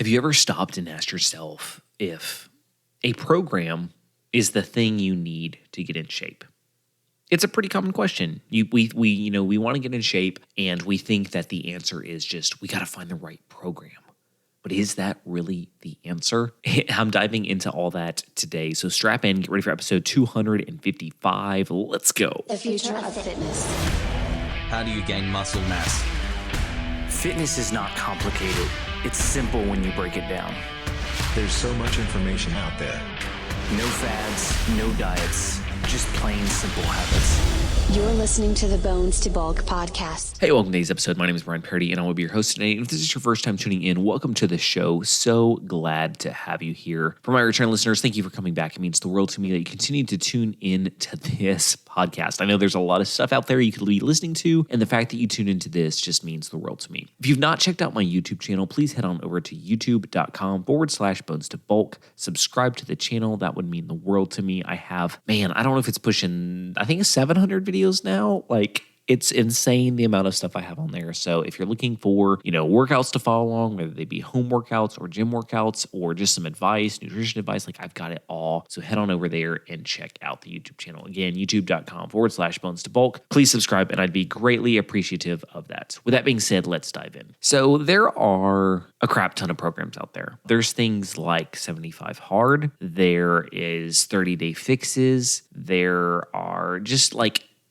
Have you ever stopped and asked yourself if a program is the thing you need to get in shape? It's a pretty common question. We want to get in shape, and we think that the answer is just we got to find the right program. But is that really the answer? I'm diving into all that today. So strap in, get ready for episode 255. Let's go. The future of fitness. How do you gain muscle mass? Fitness is not complicated. It's simple when you break it down. There's so much information out there. No fads, no diets, just plain simple habits. You're listening to the Bones to Bulk podcast. Hey, welcome to today's episode. My name is Brian Parody, and I will be your host today. And if this is your first time tuning in, welcome to the show. So glad to have you here. For my return listeners, thank you for coming back. It means the world to me that you continue to tune in to this podcast. I know there's a lot of stuff out there you could be listening to, and the fact that you tune into this just means the world to me. If you've not checked out my YouTube channel, please head on over to youtube.com/bones to bulk. Subscribe to the channel. That would mean the world to me. I don't know if it's pushing, I think it's 700 videos now. It's insane the amount of stuff I have on there. So if you're looking for, workouts to follow along, whether they be home workouts or gym workouts or just some advice, nutrition advice, I've got it all. So head on over there and check out the YouTube channel. Again, youtube.com/bones to bulk. Please subscribe, and I'd be greatly appreciative of that. With that being said, let's dive in. So there are a crap ton of programs out there. There's things like 75 Hard. There is 30-day fixes. There are just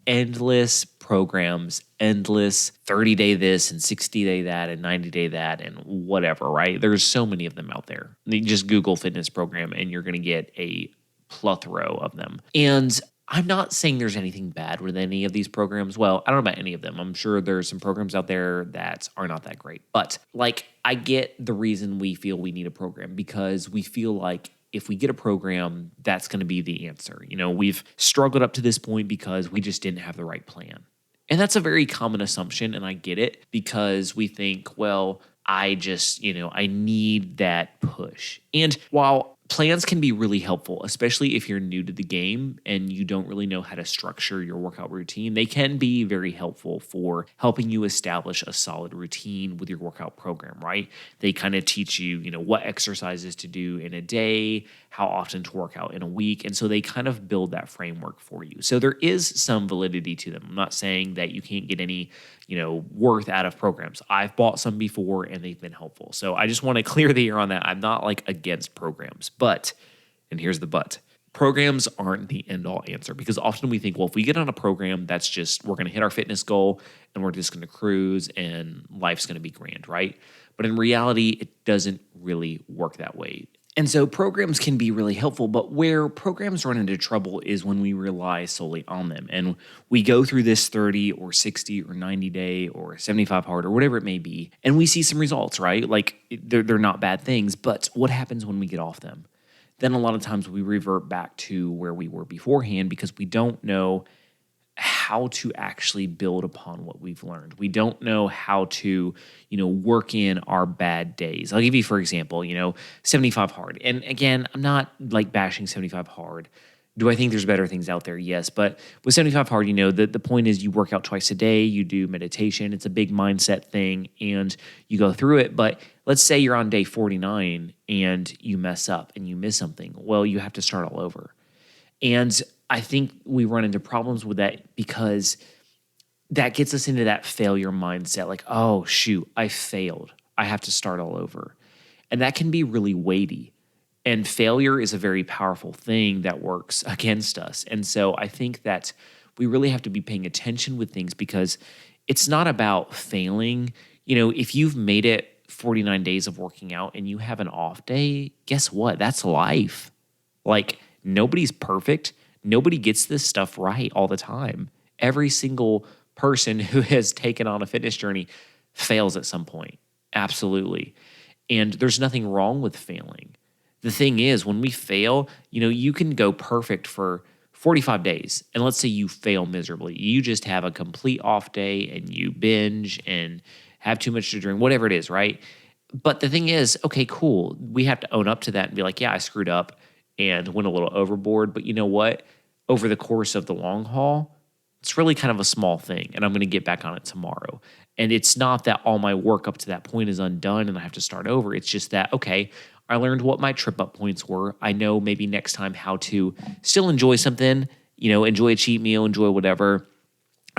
endless programs, endless 30-day this and 60-day that and 90-day that and whatever, right? There's so many of them out there. You just Google fitness program and you're going to get a plethora of them. And I'm not saying there's anything bad with any of these programs. Well, I don't know about any of them. I'm sure there's some programs out there that are not that great. But I get the reason we feel we need a program, because we feel like if we get a program, that's going to be the answer. We've struggled up to this point because we just didn't have the right plan. And that's a very common assumption, and I get it, because we think, well, I need that push. And while plans can be really helpful, especially if you're new to the game and you don't really know how to structure your workout routine, they can be very helpful for helping you establish a solid routine with your workout program, right? They kind of teach you, what exercises to do in a day, how often to work out in a week. And so they kind of build that framework for you. So there is some validity to them. I'm not saying that you can't get any, worth out of programs. I've bought some before and they've been helpful. So I just want to clear the air on that. I'm not against programs, but, and here's the but, programs aren't the end all answer, because often we think, well, if we get on a program, that's just, we're going to hit our fitness goal and we're just going to cruise and life's going to be grand, right? But in reality, it doesn't really work that way. And so programs can be really helpful, but where programs run into trouble is when we rely solely on them. And we go through this 30 or 60 or 90 day or 75 hard or whatever it may be, and we see some results, right? They're not bad things, but what happens when we get off them? Then a lot of times we revert back to where we were beforehand, because we don't know how to actually build upon what we've learned. We don't know how to, work in our bad days. I'll give you, for example, 75 hard. And again, I'm not bashing 75 hard. Do I think there's better things out there? Yes. But with 75 hard, the point is you work out twice a day, you do meditation. It's a big mindset thing and you go through it. But let's say you're on day 49 and you mess up and you miss something. Well, you have to start all over. And I think we run into problems with that because that gets us into that failure mindset. Oh, shoot, I failed. I have to start all over. And that can be really weighty. And failure is a very powerful thing that works against us. And so I think that we really have to be paying attention with things, because it's not about failing. If you've made it 49 days of working out and you have an off day, guess what? That's life. Nobody's perfect. Nobody gets this stuff right all the time. Every single person who has taken on a fitness journey fails at some point. Absolutely. And there's nothing wrong with failing. The thing is, when we fail, you can go perfect for 45 days. And let's say you fail miserably. You just have a complete off day and you binge and have too much to drink, whatever it is, right? But the thing is, okay, cool. We have to own up to that and be like, yeah, I screwed up and went a little overboard. But you know what? Over the course of the long haul, It's really kind of a small thing, and I'm going to get back on it tomorrow. And it's not that all my work up to that point is undone and I have to start over. It's just that, okay, I learned what my trip up points were. I know maybe next time how to still enjoy something, enjoy a cheat meal, enjoy whatever,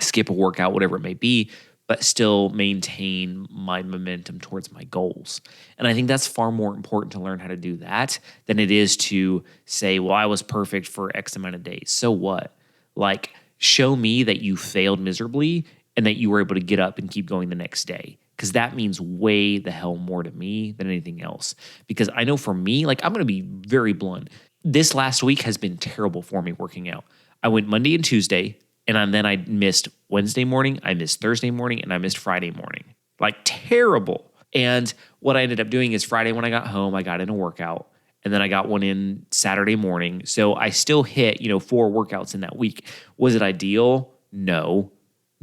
skip a workout, whatever it may be, but still maintain my momentum towards my goals. And I think that's far more important to learn how to do that than it is to say, well, I was perfect for X amount of days. So what? Like, show me that you failed miserably and that you were able to get up and keep going the next day. Because that means way the hell more to me than anything else. Because I know for me, like, I'm going to be very blunt. This last week has been terrible for me working out. I went Monday and Tuesday, and then I missed Wednesday morning, I missed Thursday morning, and I missed Friday morning. Like, terrible. And what I ended up doing is Friday when I got home, I got in a workout. And then I got one in Saturday morning. So I still hit, 4 workouts in that week. Was it ideal? No.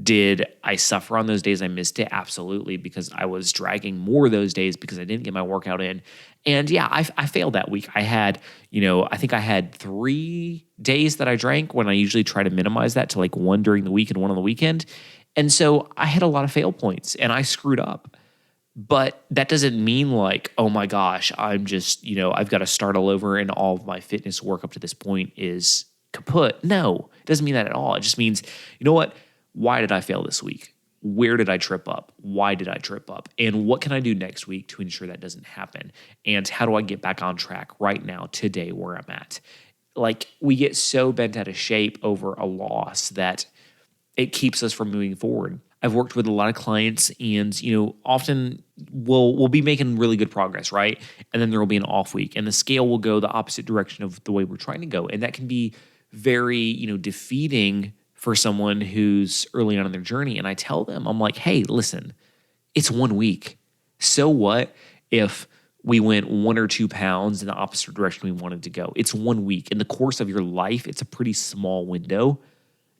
Did I suffer on those days I missed it? Absolutely, because I was dragging more those days because I didn't get my workout in. And yeah, I failed that week. I had, I think I had 3 days that I drank when I usually try to minimize that to like 1 during the week and 1 on the weekend. And so I had a lot of fail points and I screwed up. But that doesn't mean like, oh my gosh, I'm just, I've got to start all over and all of my fitness work up to this point is kaput. No, it doesn't mean that at all. It just means, you know what? Why did I fail this week? Where did I trip up? Why did I trip up? And what can I do next week to ensure that doesn't happen? And how do I get back on track right now, today, where I'm at? Like, we get so bent out of shape over a loss that it keeps us from moving forward. I've worked with a lot of clients and, often we'll be making really good progress, right? And then there will be an off week and the scale will go the opposite direction of the way we're trying to go. And that can be very, defeating for someone who's early on in their journey. And I tell them, I'm like, hey, listen, it's 1 week. So what if we went 1 or 2 pounds in the opposite direction we wanted to go? It's 1 week. In the course of your life, it's a pretty small window.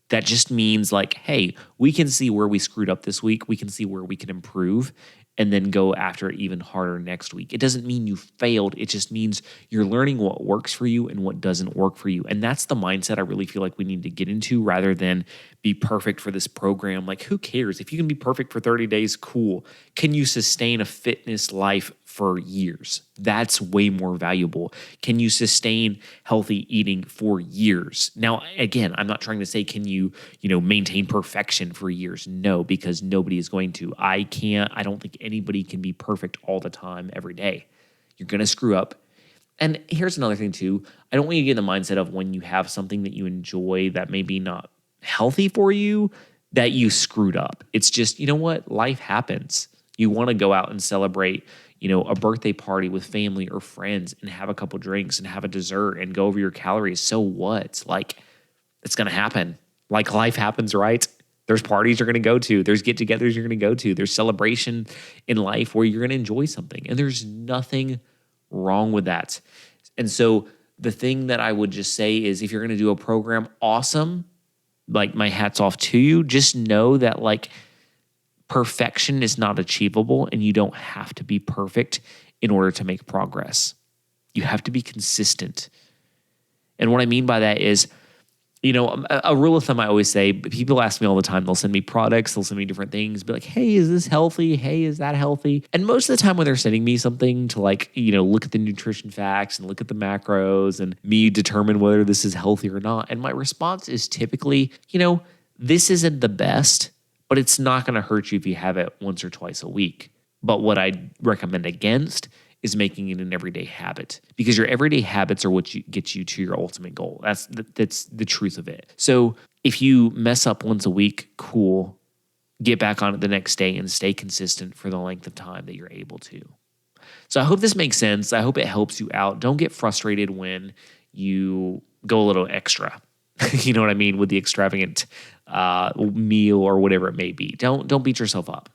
That just means like, hey, we can see where we screwed up this week. We can see where we can improve and then go after it even harder next week. It doesn't mean you failed. It just means you're learning what works for you and what doesn't work for you. And that's the mindset I really feel like we need to get into rather than be perfect for this program. Like, who cares? If you can be perfect for 30 days, cool. Can you sustain a fitness life for years? That's way more valuable. Can you sustain healthy eating for years? Now, again, I'm not trying to say, can you, maintain perfection for years? No, because nobody is going to. I can't. I don't think anybody can be perfect all the time, every day. You're going to screw up. And here's another thing too. I don't want you to get in the mindset of when you have something that you enjoy that may be not healthy for you, that you screwed up. It's just, what? Life happens. You want to go out and celebrate, a birthday party with family or friends and have a couple drinks and have a dessert and go over your calories. So what? Like, it's going to happen. Like, life happens, right? There's parties you're going to go to. There's get-togethers you're going to go to. There's celebration in life where you're going to enjoy something. And there's nothing wrong with that. And so the thing that I would just say is, if you're going to do a program, awesome. Like, my hat's off to you. Just know that, like, perfection is not achievable and you don't have to be perfect in order to make progress. You have to be consistent. And what I mean by that is, a rule of thumb I always say, people ask me all the time, they'll send me products, they'll send me different things, be like, hey, is this healthy? Hey, is that healthy? And most of the time when they're sending me something to look at the nutrition facts and look at the macros and me determine whether this is healthy or not. And my response is typically, this isn't the best, but it's not going to hurt you if you have it once or twice a week. But what I recommend against is making it an everyday habit, because your everyday habits are what gets you to your ultimate goal. That's the truth of it. So if you mess up once a week, cool. Get back on it the next day and stay consistent for the length of time that you're able to. So I hope this makes sense. I hope it helps you out. Don't get frustrated when you go a little extra. You know what I mean? With the extravagant meal or whatever it may be. Don't beat yourself up.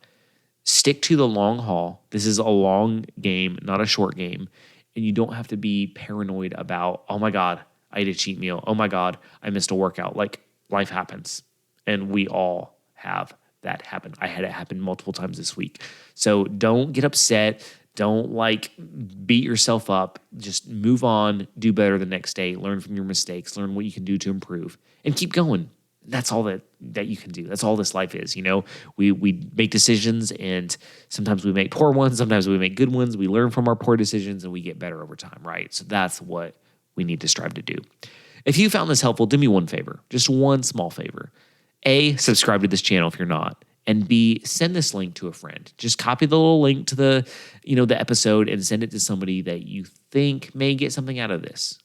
Stick to the long haul. This is a long game, not a short game. And you don't have to be paranoid about, oh my God, I ate a cheat meal. Oh my God, I missed a workout. Like, life happens. And we all have that happen. I had it happen multiple times this week. So don't get upset. Don't beat yourself up. Just move on, do better the next day, learn from your mistakes, learn what you can do to improve, and keep going. That's all that you can do. That's all this life is. We make decisions, and sometimes we make poor ones. Sometimes we make good ones. We learn from our poor decisions, and we get better over time, right? So that's what we need to strive to do. If you found this helpful, do me one favor, just one small favor. A, subscribe to this channel if you're not. And B, send this link to a friend. Just copy the little link to the episode and send it to somebody that you think may get something out of this.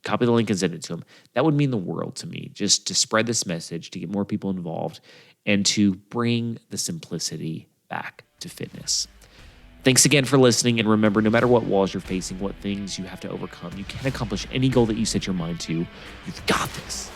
Copy the link and send it to them. That would mean the world to me, just to spread this message, to get more people involved, and to bring the simplicity back to fitness. Thanks again for listening, and remember, no matter what walls you're facing, what things you have to overcome, you can accomplish any goal that you set your mind to. You've got this.